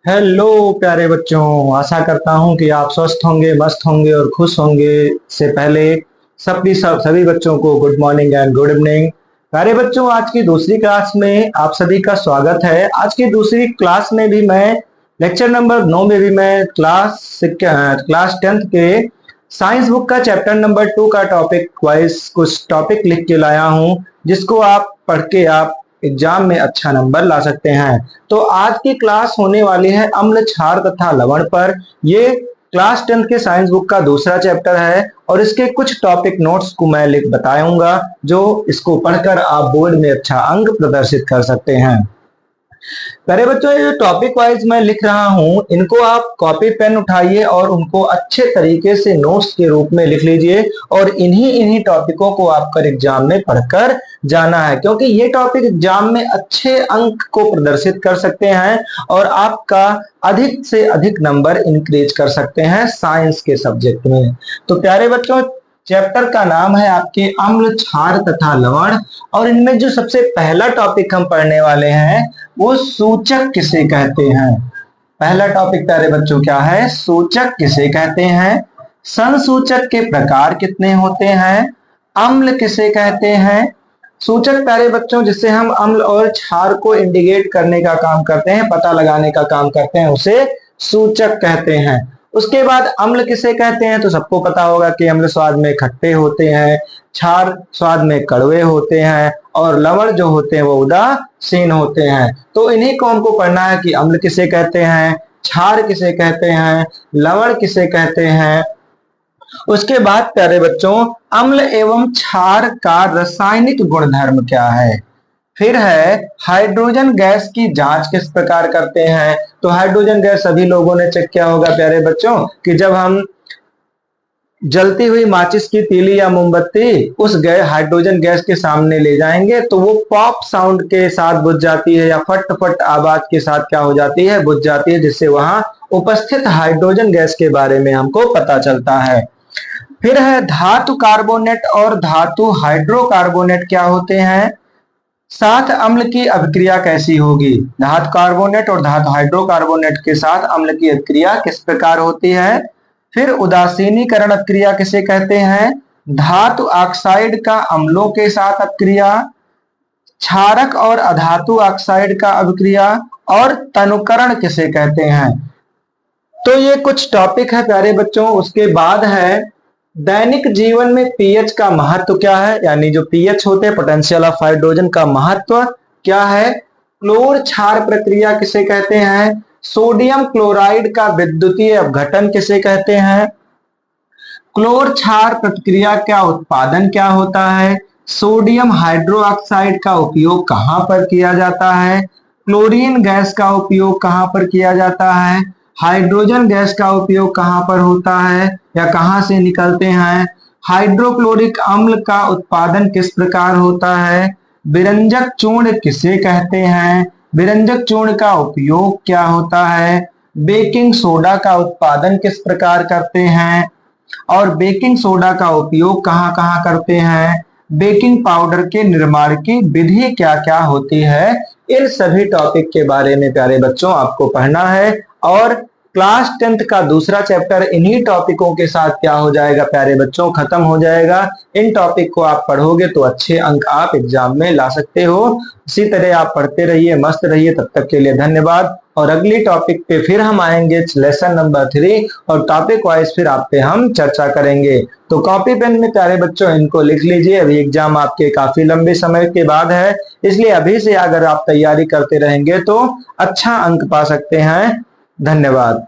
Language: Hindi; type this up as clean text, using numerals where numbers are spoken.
हेलो प्यारे बच्चों, आशा करता हूं कि आप स्वस्थ होंगे, मस्त होंगे और खुश होंगे। से पहले सभी बच्चों को good morning and good evening. प्यारे बच्चों, आज की दूसरी क्लास में आप सभी का स्वागत है। आज की दूसरी क्लास में भी मैं लेक्चर नंबर 9 में भी मैं क्लास 10th के साइंस बुक का चैप्टर नंबर 2 का टॉपिक वाइज कुछ टॉपिक लिख के लाया हूं, जिसको आप पढ़ के आप एग्जाम में अच्छा नंबर ला सकते हैं। तो आज की क्लास होने वाली है अम्ल, क्षार तथा लवण पर। ये क्लास 10th के साइंस बुक का दूसरा चैप्टर है और इसके कुछ टॉपिक नोट्स को मैं लिख बताऊंगा, जो इसको पढ़कर आप बोर्ड में अच्छा अंक प्रदर्शित कर सकते हैं। प्यारे बच्चों, ये जो टॉपिक वाइज मैं लिख रहा हूं, इनको आप कॉपी पेन उठाइए और उनको अच्छे तरीके से नोट्स के रूप में लिख लीजिए और इन्हीं टॉपिकों को आपका एग्जाम में पढ़कर जाना है, क्योंकि ये टॉपिक एग्जाम में अच्छे अंक को प्रदर्शित कर सकते हैं और आपका अधिक से अधिक नंबर इंक्रीज कर सकते हैं साइंस के सब्जेक्ट में। तो प्यारे बच्चों, चैप्टर का नाम है आपके अम्ल, क्षार तथा लवण और इनमें जो सबसे पहला टॉपिक हम पढ़ने वाले हैं वो सूचक किसे कहते हैं। पहला टॉपिक प्यारे बच्चों क्या है? सूचक किसे कहते हैं, संसूचक के प्रकार कितने होते हैं, अम्ल किसे कहते हैं। सूचक प्यारे बच्चों जिससे हम अम्ल और क्षार को इंडिकेट करने का काम करते हैं, पता लगाने का काम करते हैं, उसे सूचक कहते हैं। उसके बाद अम्ल किसे कहते हैं, तो सबको पता होगा कि अम्ल स्वाद में खट्टे होते हैं, क्षार स्वाद में कड़वे होते हैं और लवण जो होते हैं वो उदासीन होते हैं। तो इन्हीं को हमको पढ़ना है कि अम्ल किसे कहते हैं, क्षार किसे कहते हैं, लवण किसे कहते हैं। उसके बाद प्यारे बच्चों, अम्ल एवं क्षार का रासायनिक गुणधर्म क्या है। फिर है हाइड्रोजन गैस की जांच किस प्रकार करते हैं। तो हाइड्रोजन गैस सभी लोगों ने चेक किया होगा प्यारे बच्चों कि जब हम जलती हुई माचिस की तीली या मोमबत्ती उस हाइड्रोजन गैस के सामने ले जाएंगे तो वो पॉप साउंड के साथ बुझ जाती है या फट फट आवाज के साथ क्या हो जाती है, बुझ जाती है, जिससे वहां उपस्थित हाइड्रोजन गैस के बारे में हमको पता चलता है। फिर है धातु कार्बोनेट और धातु हाइड्रोकार्बोनेट क्या होते हैं, साथ अम्ल की अभिक्रिया कैसी होगी। धातु कार्बोनेट और धातु हाइड्रोकार्बोनेट के साथ अम्ल की अभिक्रिया किस प्रकार होती है। फिर उदासीनीकरण अभिक्रिया किसे कहते हैं, धातु ऑक्साइड का अम्लों के साथ अभिक्रिया, क्षारक और अधातु ऑक्साइड का अभिक्रिया और तनुकरण किसे कहते हैं। तो ये कुछ टॉपिक है प्यारे बच्चों। उसके बाद है दैनिक जीवन में पीएच का महत्व क्या है, यानी जो पीएच होते हैं पोटेंशियल ऑफ हाइड्रोजन का महत्व क्या है। क्लोर क्षार प्रक्रिया किसे कहते हैं, सोडियम क्लोराइड का विद्युतीय अपघटन किसे कहते हैं, क्लोर क्षार प्रक्रिया का उत्पादन क्या होता है, सोडियम हाइड्रोक्साइड का उपयोग कहां पर किया जाता है, क्लोरीन गैस का उपयोग कहां पर किया जाता है, हाइड्रोजन गैस का उपयोग कहां पर होता है या कहां से निकलते हैं, हाइड्रोक्लोरिक अम्ल का उत्पादन किस प्रकार होता है, विरंजक चूर्ण किसे कहते हैं, विरंजक चूर्ण का उपयोग क्या होता है, बेकिंग सोडा का उत्पादन किस प्रकार करते हैं और बेकिंग सोडा का उपयोग कहां कहां करते हैं, बेकिंग पाउडर के निर्माण की विधि क्या क्या होती है। इन सभी टॉपिक के बारे में प्यारे बच्चों आपको पढ़ना है और क्लास 10th का दूसरा चैप्टर इन्हीं टॉपिकों के साथ क्या हो जाएगा प्यारे बच्चों, खत्म हो जाएगा। इन टॉपिक को आप पढ़ोगे तो अच्छे अंक आप एग्जाम में ला सकते हो। इसी तरह आप पढ़ते रहिए, मस्त रहिए। तब तक के लिए धन्यवाद और अगली टॉपिक पे फिर हम आएंगे लेसन नंबर 3 और टॉपिक वाइज फिर आप पे हम चर्चा करेंगे। तो कॉपी पेन में प्यारे बच्चों इनको लिख लीजिए। अभी एग्जाम आपके काफी लंबे समय के बाद है, इसलिए अभी से अगर आप तैयारी करते रहेंगे तो अच्छा अंक पा सकते हैं। धन्यवाद।